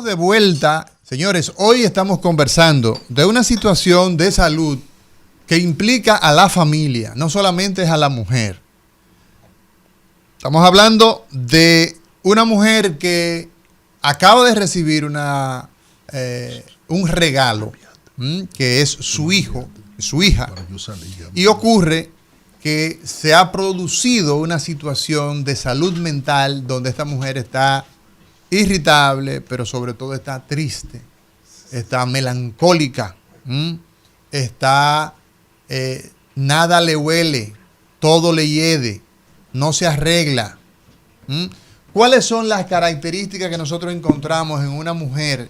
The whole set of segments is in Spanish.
Estamos de vuelta, señores. Hoy estamos conversando de una situación de salud que implica a la familia, no solamente es a la mujer. Estamos hablando de una mujer que acaba de recibir un regalo, que es su hijo, su hija, y ocurre que se ha producido una situación de salud mental donde esta mujer está irritable, pero sobre todo está triste, está melancólica, está nada le huele, todo le hiede, no se arregla. ¿Cuáles son las características que nosotros encontramos en una mujer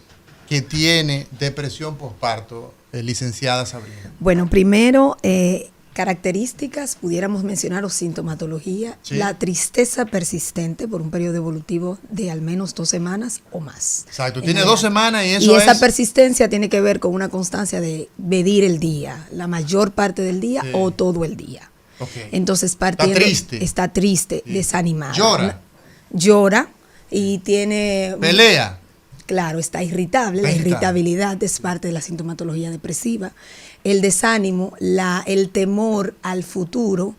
que tiene depresión postparto, licenciada Sabrina? Bueno, primero, características, pudiéramos mencionar, o sintomatología, ¿sí? La tristeza persistente por un periodo evolutivo de al menos 2 semanas o más. Exacto, tiene 2 semanas y eso esa persistencia tiene que ver con una constancia de medir el día, la mayor parte del día, sí, o todo el día. Okay. Entonces, partiendo, está triste, sí, desanimada. Llora y tiene... Pelea. Claro, está irritable. La irritabilidad es parte de la sintomatología depresiva. El desánimo, el temor al futuro,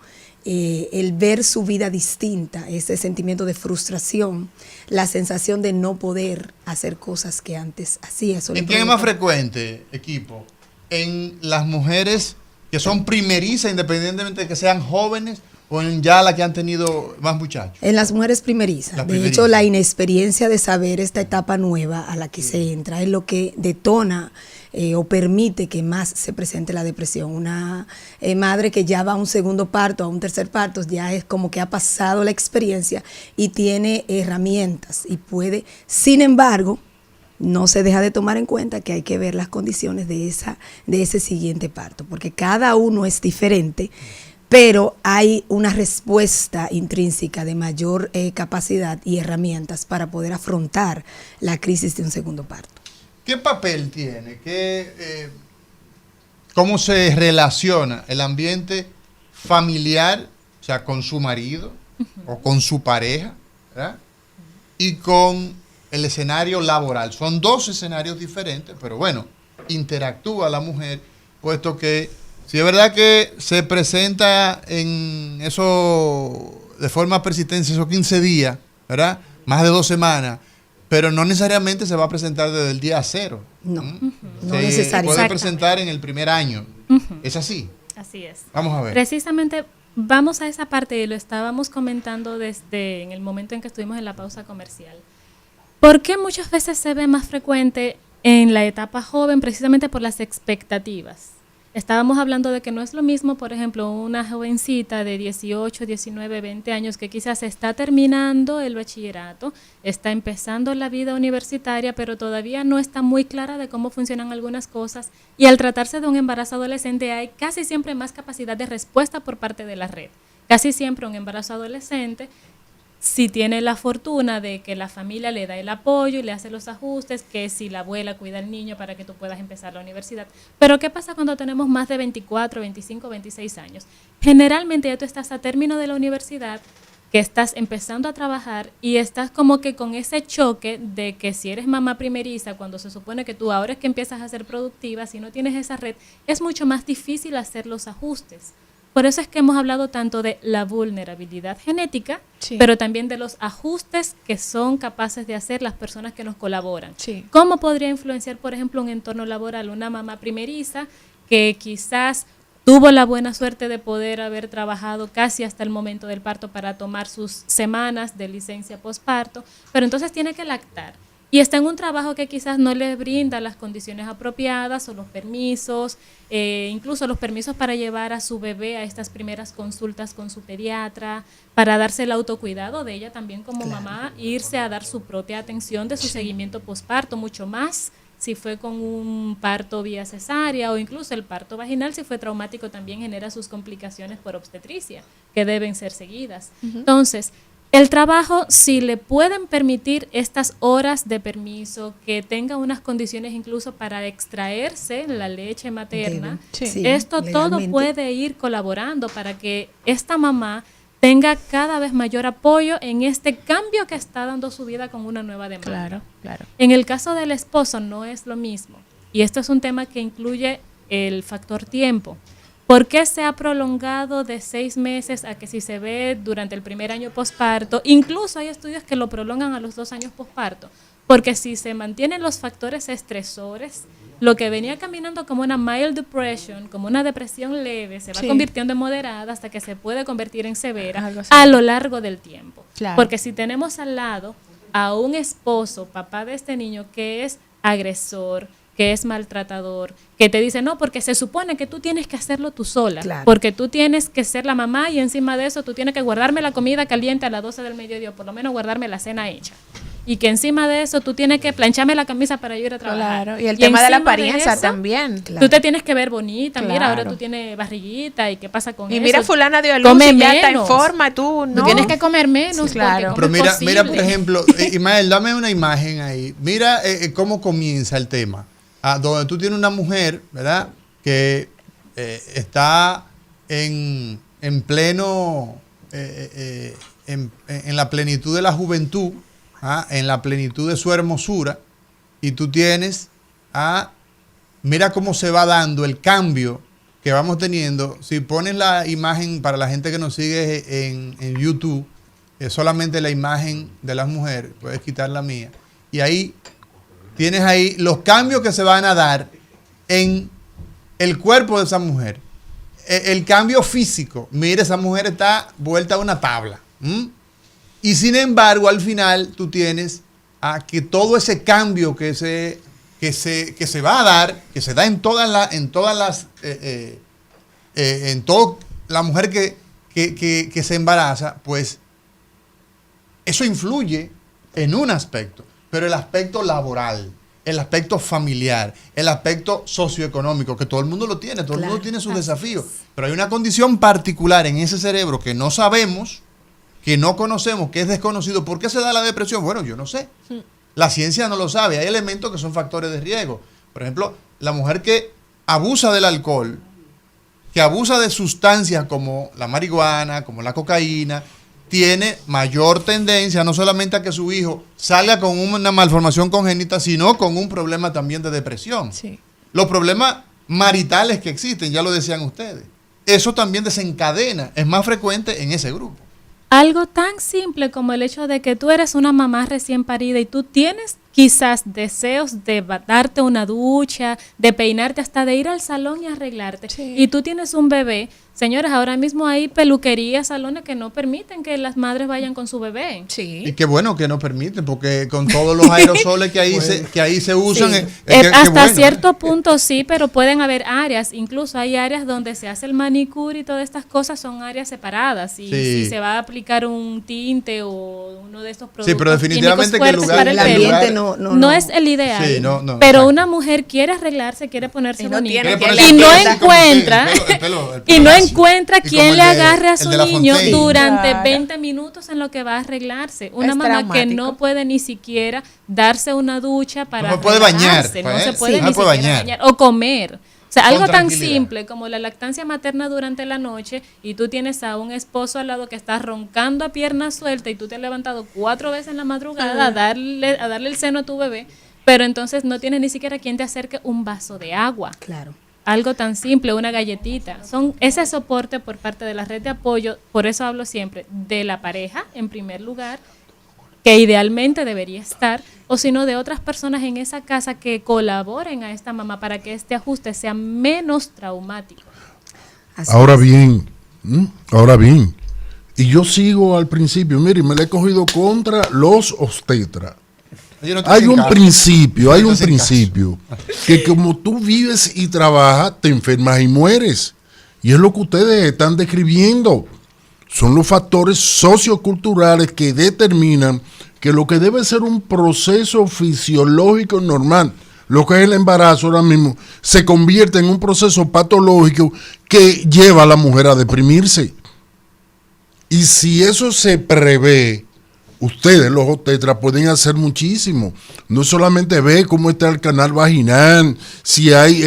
el ver su vida distinta, ese sentimiento de frustración, la sensación de no poder hacer cosas que antes hacía. ¿En quién es más frecuente, equipo? ¿En las mujeres que son primerizas, independientemente de que sean jóvenes, o en ya las que han tenido más muchachos? En las mujeres primerizas. De hecho, la inexperiencia de saber esta etapa nueva a la que se entra es lo que detona o permite que más se presente la depresión. Una madre que ya va a un segundo parto, a un tercer parto, ya es como que ha pasado la experiencia y tiene herramientas y puede, sin embargo, no se deja de tomar en cuenta que hay que ver las condiciones de ese siguiente parto, porque cada uno es diferente, pero hay una respuesta intrínseca de mayor capacidad y herramientas para poder afrontar la crisis de un segundo parto. ¿Qué papel tiene? ¿Cómo se relaciona el ambiente familiar, o sea, con su marido o con su pareja, ¿verdad? Y con el escenario laboral? Son 2 escenarios diferentes, pero bueno, interactúa la mujer, puesto que si es verdad que se presenta en eso de forma persistente, esos 15 días, ¿verdad? Más de 2 semanas, pero no necesariamente se va a presentar desde el día 0. No, no necesariamente. Se puede presentar en el primer año. ¿Es así? Así es. Vamos a ver. Precisamente vamos a esa parte y lo estábamos comentando desde en el momento en que estuvimos en la pausa comercial. ¿Por qué muchas veces se ve más frecuente en la etapa joven? Precisamente por las expectativas. Estábamos hablando de que no es lo mismo, por ejemplo, una jovencita de 18, 19, 20 años que quizás está terminando el bachillerato, está empezando la vida universitaria, pero todavía no está muy clara de cómo funcionan algunas cosas, y al tratarse de un embarazo adolescente hay casi siempre más capacidad de respuesta por parte de la red. Casi siempre un embarazo adolescente, si tiene la fortuna de que la familia le da el apoyo y le hace los ajustes, que si la abuela cuida al niño para que tú puedas empezar la universidad. Pero ¿qué pasa cuando tenemos más de 24, 25, 26 años? Generalmente ya tú estás a término de la universidad, que estás empezando a trabajar y estás como que con ese choque de que si eres mamá primeriza, cuando se supone que tú ahora es que empiezas a ser productiva, si no tienes esa red, es mucho más difícil hacer los ajustes. Por eso es que hemos hablado tanto de la vulnerabilidad genética, sí, pero también de los ajustes que son capaces de hacer las personas que nos colaboran. Sí. ¿Cómo podría influenciar, por ejemplo, un entorno laboral, una mamá primeriza que quizás tuvo la buena suerte de poder haber trabajado casi hasta el momento del parto para tomar sus semanas de licencia postparto, pero entonces tiene que lactar? Y está en un trabajo que quizás no les brinda las condiciones apropiadas o los permisos, incluso los permisos para llevar a su bebé a estas primeras consultas con su pediatra, para darse el autocuidado de ella también como mamá, irse a dar su propia atención de su seguimiento posparto, mucho más si fue con un parto vía cesárea o incluso el parto vaginal, si fue traumático, también genera sus complicaciones por obstetricia, que deben ser seguidas. Entonces, el trabajo, si le pueden permitir estas horas de permiso, que tenga unas condiciones incluso para extraerse la leche materna, esto todo puede ir colaborando para que esta mamá tenga cada vez mayor apoyo en este cambio que está dando su vida con una nueva demanda. Claro, claro. En el caso del esposo no es lo mismo. Y esto es un tema que incluye el factor tiempo. ¿Por qué se ha prolongado de 6 meses a que si se ve durante el primer año posparto? Incluso hay estudios que lo prolongan a los 2 años posparto. Porque si se mantienen los factores estresores, lo que venía caminando como una mild depression, como una depresión leve, se va convirtiendo en moderada hasta que se puede convertir en severa a lo largo del tiempo. Claro. Porque si tenemos al lado a un esposo, papá de este niño, que es agresor, que es maltratador, que te dice, no, porque se supone que tú tienes que hacerlo tú sola, Claro. porque tú tienes que ser la mamá y encima de eso tú tienes que guardarme la comida caliente a las 12 del mediodía, o por lo menos guardarme la cena hecha. Y que encima de eso tú tienes que plancharme la camisa para yo ir a trabajar. Claro, y el tema de la encima apariencia eso, también. Claro. Tú te tienes que ver bonita, mira, Claro. ahora tú tienes barriguita y qué pasa con Y eso. mira, fulana dio a luz Come y ya está en menos. forma, tú no. Tú tienes que comer menos. Sí, claro. porque Pero ¿cómo es mira, por posible? ejemplo, Ismael, dame una imagen ahí. Mira cómo comienza el tema. Donde tú tienes una mujer, ¿verdad? Que está en pleno, en la plenitud de la juventud, en la plenitud de su hermosura, y tú tienes, mira cómo se va dando el cambio que vamos teniendo. Si pones la imagen para la gente que nos sigue en YouTube, es solamente la imagen de la mujer, puedes quitar la mía, y ahí tienes ahí los cambios que se van a dar en el cuerpo de esa mujer. El cambio físico. Mire, esa mujer está vuelta a una tabla. Y sin embargo, al final tú tienes que todo ese cambio que se va a dar, que se da en toda la mujer que se embaraza, pues eso influye en un aspecto. Pero el aspecto laboral, el aspecto familiar, el aspecto socioeconómico, que todo el mundo lo tiene, todo el mundo tiene sus desafíos. Pero hay una condición particular en ese cerebro que no sabemos, que no conocemos, que es desconocido. ¿Por qué se da la depresión? Bueno, yo no sé. La ciencia no lo sabe. Hay elementos que son factores de riesgo. Por ejemplo, la mujer que abusa del alcohol, que abusa de sustancias como la marihuana, como la cocaína, tiene mayor tendencia no solamente a que su hijo salga con una malformación congénita, sino con un problema también de depresión. Sí. Los problemas maritales que existen, ya lo decían ustedes, eso también desencadena, es más frecuente en ese grupo. Algo tan simple como el hecho de que tú eres una mamá recién parida y tú tienes quizás deseos de darte una ducha, de peinarte, hasta de ir al salón y arreglarte. Sí. Y tú tienes un bebé. Señores, ahora mismo hay peluquerías, salones que no permiten que las madres vayan con su bebé. Sí. Y qué bueno que no permiten, porque con todos los aerosoles que ahí, que ahí se usan, Sí. Hasta bueno, cierto punto sí, pero pueden haber áreas, incluso hay áreas donde se hace el manicure y todas estas cosas son áreas separadas. Y Sí. si se va a aplicar un tinte o uno de estos productos Sí, pero definitivamente químicos que el fuertes lugar, para el el pelo, ambiente no es el ideal. Sí, no, pero exacto. una mujer quiere arreglarse, quiere ponerse Y no bonita. tiene Quiere quien Y le no atienda. encuentra El pelo y no lacio. encuentra Y como quien el le de- agarre a el su de La niño Fontaine. durante Claro. 20 minutos en lo que va a arreglarse. Una Es mamá que traumático. no puede ni siquiera darse una ducha para No se puede bañar, relajarse, no pues, se puede sí. ni No puede siquiera bañar. o comer. O sea, Con algo tan tranquilidad. simple como la lactancia materna durante la noche y tú tienes a un esposo al lado que está roncando a pierna suelta y tú te has levantado 4 veces en la madrugada a darle el seno a tu bebé, pero entonces no tienes ni siquiera quien te acerque un vaso de agua. Claro. Algo tan simple, una galletita. Son ese soporte por parte de la red de apoyo, por eso hablo siempre de la pareja, en primer lugar, que idealmente debería estar, o sino de otras personas en esa casa que colaboren a esta mamá para que este ajuste sea menos traumático. Así Ahora es. bien, y yo sigo al principio, mire, me le he cogido contra los obstetras. Ellos no te Hay hacen un caso. principio, No hay te un hacen principio, que como tú vives y trabajas, te enfermas y mueres. Y es lo que ustedes están describiendo. Son los factores socioculturales que determinan que lo que debe ser un proceso fisiológico normal, lo que es el embarazo ahora mismo, se convierte en un proceso patológico que lleva a la mujer a deprimirse. Y si eso se prevé, ustedes, los obstetras, pueden hacer muchísimo. No solamente ver cómo está el canal vaginal, si hay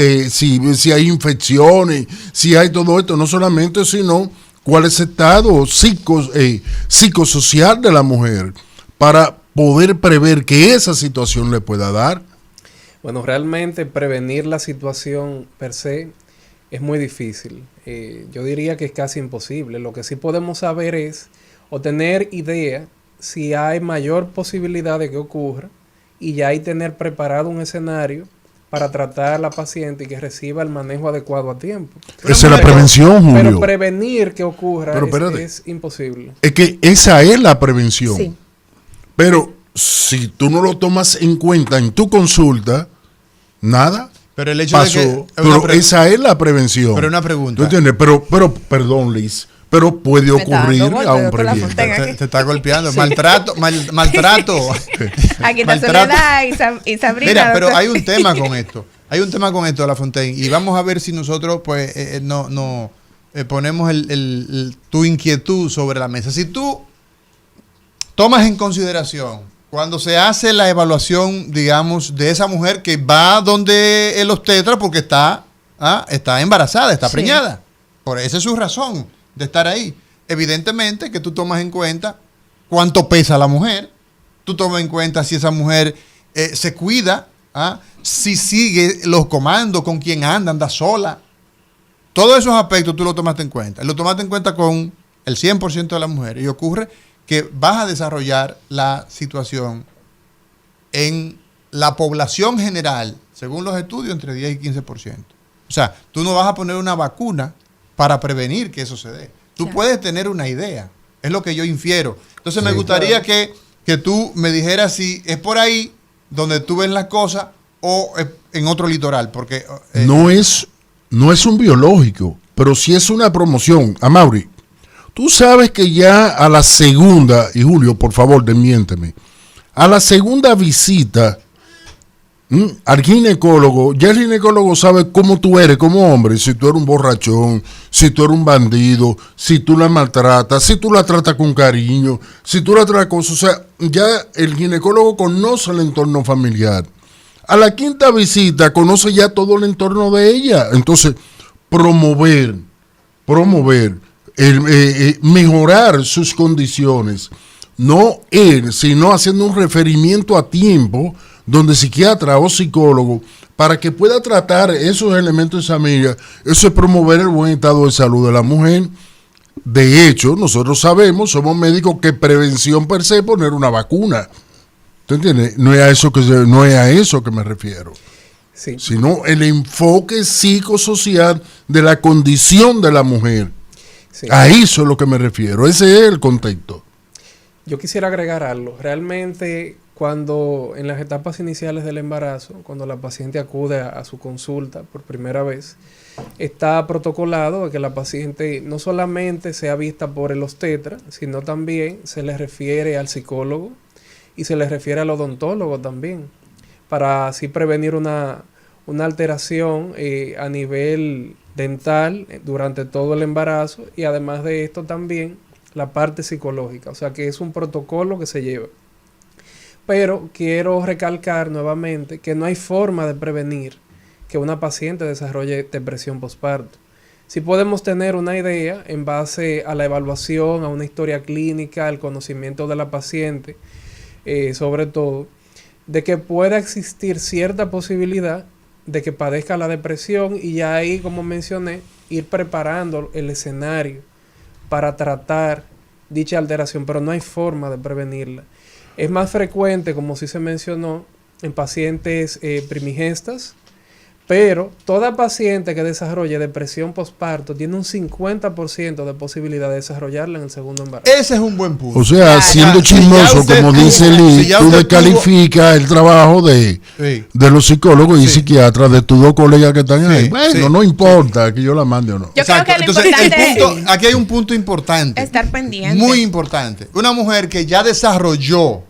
infecciones, si hay todo esto, no solamente, sino cuál es el estado psicosocial de la mujer para poder prever que esa situación le pueda dar. Bueno, realmente prevenir la situación per se es muy difícil. Yo diría que es casi imposible. Lo que sí podemos saber es o tener idea si hay mayor posibilidad de que ocurra y ya hay tener preparado un escenario para tratar a la paciente y que reciba el manejo adecuado a tiempo. Esa es la prevención, Julio. Pero prevenir que ocurra es imposible. Es que esa es la prevención. Sí. Pero si tú no lo tomas en cuenta en tu consulta, nada Pero el hecho pasó. de que... Pero esa es la prevención. Pero una pregunta. ¿Tú entiendes? Pero, perdón, Liz, pero puede ocurrir a un previente. Te está golpeando. Sí. Maltrato. Aquí está Soledad y Sabrina. Mira, pero hay un tema con esto. Hay un tema con esto de La Fontaine. Y vamos a ver si nosotros pues ponemos tu inquietud sobre la mesa. Si tú tomas en consideración cuando se hace la evaluación, digamos, de esa mujer que va donde el obstetra porque está embarazada, está preñada. Por esa es su razón de estar ahí. Evidentemente que tú tomas en cuenta cuánto pesa la mujer, tú tomas en cuenta si esa mujer se cuida, si sigue los comandos, con quién anda sola. Todos esos aspectos tú los tomaste en cuenta. Lo tomaste en cuenta con el 100% de las mujeres. Y ocurre que vas a desarrollar la situación en la población general, según los estudios, entre 10 y 15%. O sea, tú no vas a poner una vacuna para prevenir que eso se dé. Tú puedes tener una idea, es lo que yo infiero. Entonces me gustaría que tú me dijeras si es por ahí donde tú ves las cosas o en otro litoral, porque... no es un biológico, pero sí es una promoción. Amaury, tú sabes que ya a la segunda, y Julio, por favor, desmiénteme, a la segunda visita al ginecólogo, ya el ginecólogo sabe cómo tú eres como hombre, si tú eres un borrachón, si tú eres un bandido, si tú la maltratas, si tú la tratas con cariño, si tú la tratas con... O sea, ya el ginecólogo conoce el entorno familiar. A la quinta visita conoce ya todo el entorno de ella. Entonces, promover, mejorar sus condiciones, no él, sino haciendo un referimiento a tiempo donde psiquiatra o psicólogo para que pueda tratar esos elementos de familia. Eso es promover el buen estado de salud de la mujer. De hecho, nosotros sabemos, somos médicos, que prevención per se es poner una vacuna. ¿Tú entiendes? No es a eso que me refiero. Sí. Sino el enfoque psicosocial de la condición de la mujer. Sí. A eso es lo que me refiero. Ese es el contexto. Yo quisiera agregar algo. Realmente, cuando en las etapas iniciales del embarazo, cuando la paciente acude a su consulta por primera vez, está protocolado que la paciente no solamente sea vista por el obstetra, sino también se le refiere al psicólogo y se le refiere al odontólogo también, para así prevenir una alteración a nivel dental durante todo el embarazo, y además de esto también la parte psicológica. O sea que es un protocolo que se lleva. Pero quiero recalcar nuevamente que no hay forma de prevenir que una paciente desarrolle depresión postparto. Sí podemos tener una idea en base a la evaluación, a una historia clínica, al conocimiento de la paciente, sobre todo, de que pueda existir cierta posibilidad de que padezca la depresión, y ya ahí, como mencioné, ir preparando el escenario para tratar dicha alteración, pero no hay forma de prevenirla. Es más frecuente, como sí se mencionó, en pacientes primigestas, pero toda paciente que desarrolle depresión postparto tiene un 50% de posibilidad de desarrollarla en el segundo embarazo. Ese es un buen punto. O sea, siendo chismoso, como dice Lee, tú descalificas el trabajo de los psicólogos y psiquiatras, de tus dos colegas que están ahí. Bueno, no importa que yo la mande o no. Yo creo que entonces, aquí hay un punto importante. Estar pendiente. Muy importante. Una mujer que ya desarrolló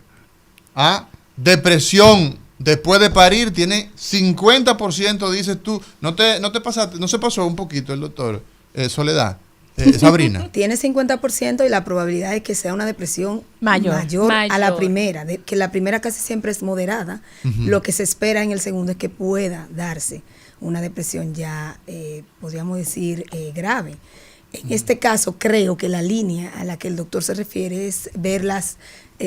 depresión después de parir tiene 50%, dices tú. No se pasó un poquito el doctor Soledad, Sabrina. Tiene 50% y la probabilidad de que sea una depresión mayor. A la primera, que la primera casi siempre es moderada. Lo que se espera en el segundo es que pueda darse una depresión ya, podríamos decir, grave. En este caso, creo que la línea a la que el doctor se refiere es verlas,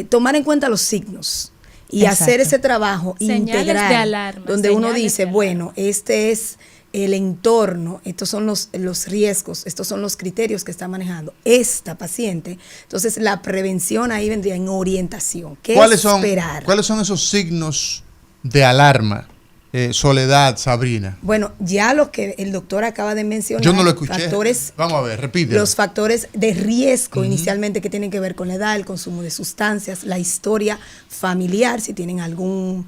tomar en cuenta los signos y Exacto. hacer ese trabajo Señales integral, de alarma, donde uno señales dice, de bueno, este es el entorno, estos son los riesgos, estos son los criterios que está manejando esta paciente. Entonces, la prevención ahí vendría en orientación. ¿Qué esperar? ¿Cuáles son esos signos de alarma? Soledad, Sabrina. Bueno, ya lo que el doctor acaba de mencionar. Yo no lo escuché. Vamos a ver, repite. Los factores de riesgo inicialmente que tienen que ver con la edad, el consumo de sustancias, la historia familiar, si tienen algún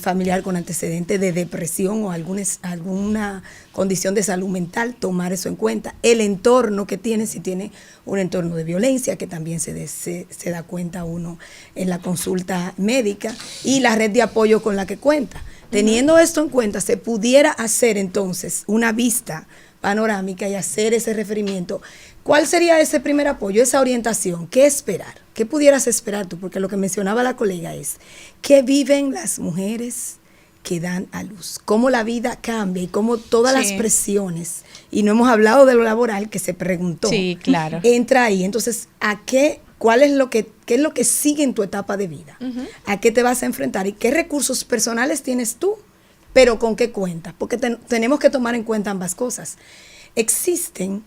familiar con antecedente de depresión o alguna condición de salud mental, tomar eso en cuenta. El entorno que tiene, si tiene un entorno de violencia, que también se da cuenta uno en la consulta médica, y la red de apoyo con la que cuenta. Teniendo esto en cuenta, se pudiera hacer entonces una vista panorámica y hacer ese referimiento. ¿Cuál sería ese primer apoyo, esa orientación? ¿Qué esperar? ¿Qué pudieras esperar tú? Porque lo que mencionaba la colega es, ¿qué viven las mujeres que dan a luz? Cómo la vida cambia y cómo todas las presiones, y no hemos hablado de lo laboral que se preguntó, Sí, claro. entra ahí. Entonces, qué es lo que sigue en tu etapa de vida? ¿A qué te vas a enfrentar? ¿Y qué recursos personales tienes tú? Pero ¿con qué cuentas? Porque tenemos que tomar en cuenta ambas cosas. Existen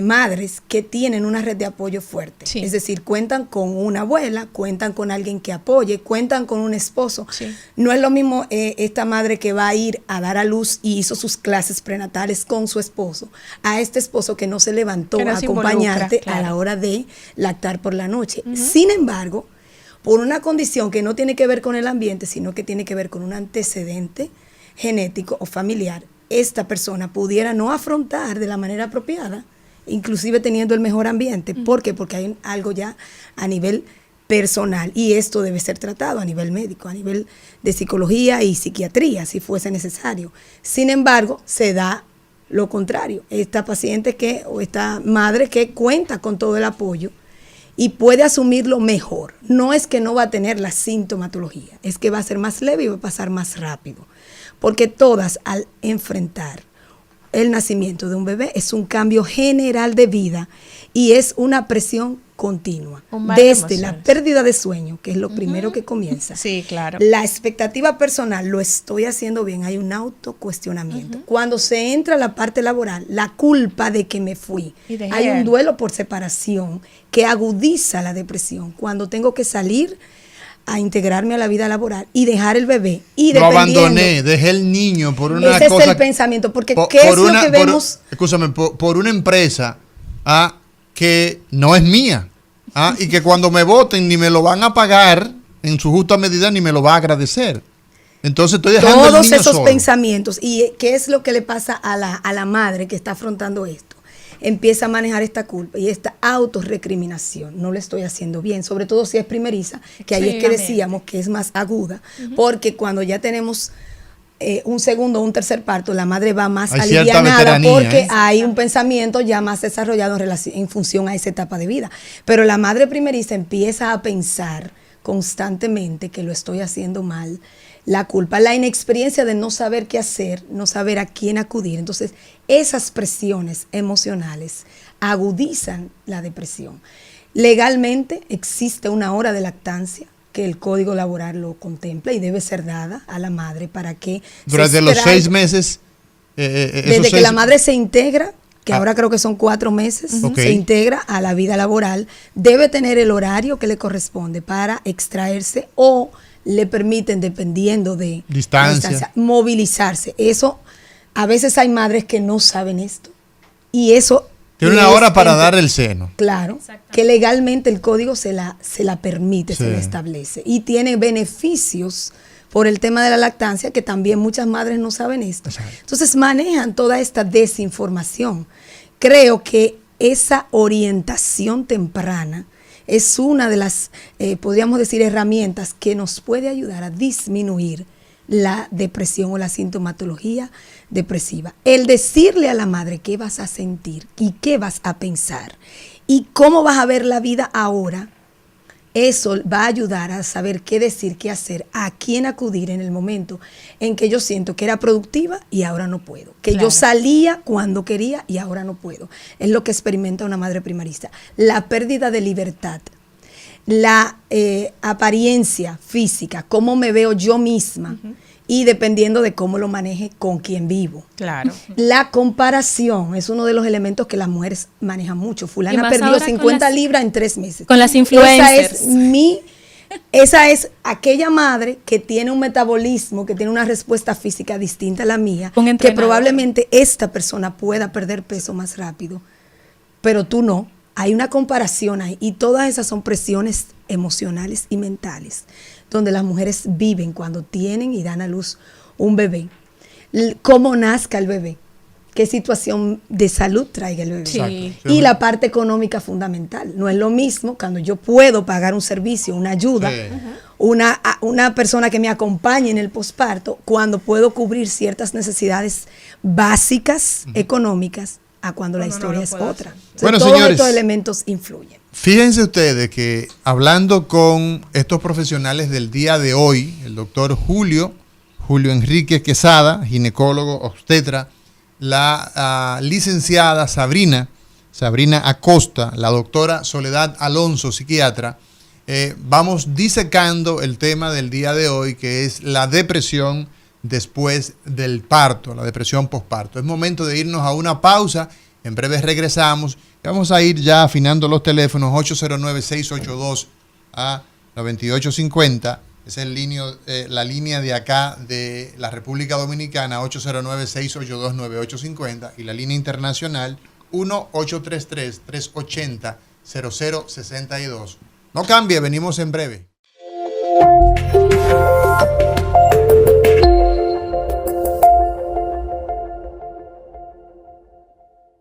madres que tienen una red de apoyo fuerte. Sí. Es decir, cuentan con una abuela, cuentan con alguien que apoye, cuentan con un esposo. Sí. No es lo mismo esta madre que va a ir a dar a luz y hizo sus clases prenatales con su esposo, a este esposo que no se levantó Que no a se acompañarte involucra, claro. a la hora de lactar por la noche. Sin embargo, por una condición que no tiene que ver con el ambiente, sino que tiene que ver con un antecedente genético o familiar, esta persona pudiera no afrontar de la manera apropiada, inclusive teniendo el mejor ambiente. ¿Por qué? Porque hay algo ya a nivel personal, y esto debe ser tratado a nivel médico, a nivel de psicología y psiquiatría, si fuese necesario. Sin embargo, se da lo contrario. Esta paciente o esta madre que cuenta con todo el apoyo y puede asumirlo mejor. No es que no va a tener la sintomatología, es que va a ser más leve y va a pasar más rápido. Porque todas, al enfrentar el nacimiento de un bebé, es un cambio general de vida y es una presión continua. Desde la pérdida de sueño, que es lo primero que comienza. Sí, claro. La expectativa personal, lo estoy haciendo bien, hay un autocuestionamiento. Cuando se entra a la parte laboral, la culpa de que me fui. Hay un duelo por separación que agudiza la depresión. Cuando tengo que salir a integrarme a la vida laboral y dejar el bebé y lo abandoné, dejé el niño por una ese cosa. Es el pensamiento, porque ¿qué es lo que vemos? Escúchame, por una empresa que no es mía y que cuando me voten ni me lo van a pagar en su justa medida ni me lo va a agradecer. Entonces estoy dejando todos el niño esos solo. Pensamientos. ¿Y qué es lo que le pasa a la madre que está afrontando esto? Empieza a manejar esta culpa y esta autorrecriminación. No lo estoy haciendo bien, sobre todo si es primeriza, que ahí es que decíamos que es más aguda, porque cuando ya tenemos un segundo o un tercer parto, la madre va más alivianada porque hay un pensamiento ya más desarrollado en función a esa etapa de vida. Pero la madre primeriza empieza a pensar constantemente que lo estoy haciendo mal, la culpa, la inexperiencia de no saber qué hacer, no saber a quién acudir. Entonces, esas presiones emocionales agudizan la depresión. Legalmente existe una hora de lactancia que el Código Laboral lo contempla y debe ser dada a la madre para que durante los 6 meses. Desde que la madre se integra, que ahora creo que son 4 meses, se integra a la vida laboral, debe tener el horario que le corresponde para extraerse o le permiten, dependiendo de distancia, movilizarse. Eso, a veces hay madres que no saben esto. Y eso... Tiene una hora para dar el seno. Claro, que legalmente el código se la permite, se la establece. Y tiene beneficios por el tema de la lactancia, que también muchas madres no saben esto. Exacto. Entonces manejan toda esta desinformación. Creo que esa orientación temprana es una de las, podríamos decir, herramientas que nos puede ayudar a disminuir la depresión o la sintomatología depresiva. El decirle a la madre qué vas a sentir y qué vas a pensar y cómo vas a ver la vida ahora, Eso va a ayudar a saber qué decir, qué hacer, a quién acudir en el momento en que yo siento que era productiva y ahora no puedo. Que Claro. yo salía cuando quería y ahora no puedo. Es lo que experimenta una madre primarista. La pérdida de libertad, la apariencia física, cómo me veo yo misma y dependiendo de cómo lo maneje con quien vivo. Claro. La comparación es uno de los elementos que las mujeres manejan mucho. Y Fulana más perdió ahora con 50 las- libras en 3 meses. con las influencers. Esa es aquella madre que tiene un metabolismo, que tiene una respuesta física distinta a la mía, Un que entrenador. probablemente esta persona pueda perder peso más rápido, pero tú no. Hay una comparación ahí y todas esas son presiones emocionales y mentales, donde las mujeres viven cuando tienen y dan a luz un bebé. Cómo nazca el bebé, qué situación de salud traiga el bebé. Sí. Exacto. Y la parte económica fundamental. No es lo mismo cuando yo puedo pagar un servicio, una ayuda, Sí. una persona que me acompañe en el posparto, cuando puedo cubrir ciertas necesidades básicas económicas, a cuando la Cuando no historia lo es puedo otra. hacer. Entonces, Bueno, todos señores. estos elementos influyen. Fíjense ustedes que hablando con estos profesionales del día de hoy, el doctor Julio Enrique Quesada, ginecólogo obstetra, la licenciada Sabrina Acosta, la doctora Soledad Alonso, psiquiatra, vamos disecando el tema del día de hoy, que es la depresión después del parto, la depresión posparto. Es momento de irnos a una pausa. En breve regresamos. Vamos a ir ya afinando los teléfonos 809-682 a 9850. Esa es la línea de acá de la República Dominicana, 809-682-9850. Y la línea internacional, 1-833-380-0062. No cambie, venimos en breve.